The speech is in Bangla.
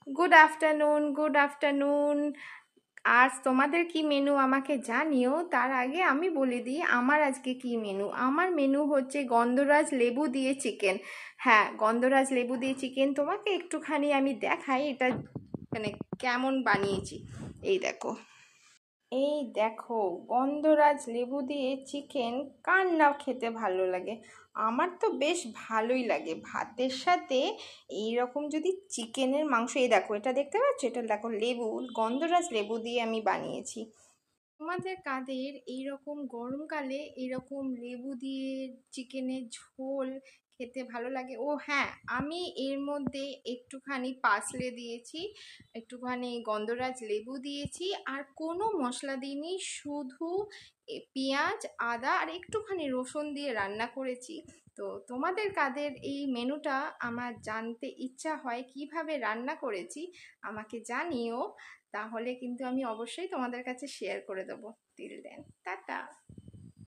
Good afternoon. আজ তোমাদের কি মেনু আমাকে জানিও। তার আগে আমি বলে দিই আমার আজকে কি মেনু। আমার মেনু হচ্ছে গন্ধরাজ লেবু দিয়ে চিকেন। হ্যাঁ, গন্ধরাজ লেবু দিয়ে চিকেন। তোমাকে একটুখানি আমি দেখাই এটা মানে কেমন বানিয়েছি। এই দেখো, এই দেখো, গন্ধরাজ লেবু দিয়ে চিকেন। কার না খেতে ভালো লাগে? আমার তো বেশ ভালোই লাগে ভাতের সাথে। এই রকম যদি চিকেনের মাংস, এই দেখো এটা দেখতে পাচ্ছ, এটা দেখো লেবু, গন্ধরাজ লেবু দিয়ে আমি বানিয়েছি। তোমাদের কাদের এইরকম গরমকালে এইরকম লেবু দিয়ে চিকেনের ঝোল খেতে ভালো লাগে? ও হ্যাঁ, আমি এর মধ্যে একটুখানি পার্সলে দিয়েছি, একটুখানি গন্ধরাজ লেবু দিয়েছি, আর কোনো মশলা দিইনি, শুধু পেঁয়াজ, আদা আর একটুখানি রসুন দিয়ে রান্না করেছি। তো তোমাদের কাদের এই মেনুটা আমার জানতে ইচ্ছা হয় কিভাবে রান্না করেছি, আমাকে জানিও। তাহলে কিন্তু আমি অবশ্যই তোমাদের কাছে শেয়ার করে দেবো। Till then, tata.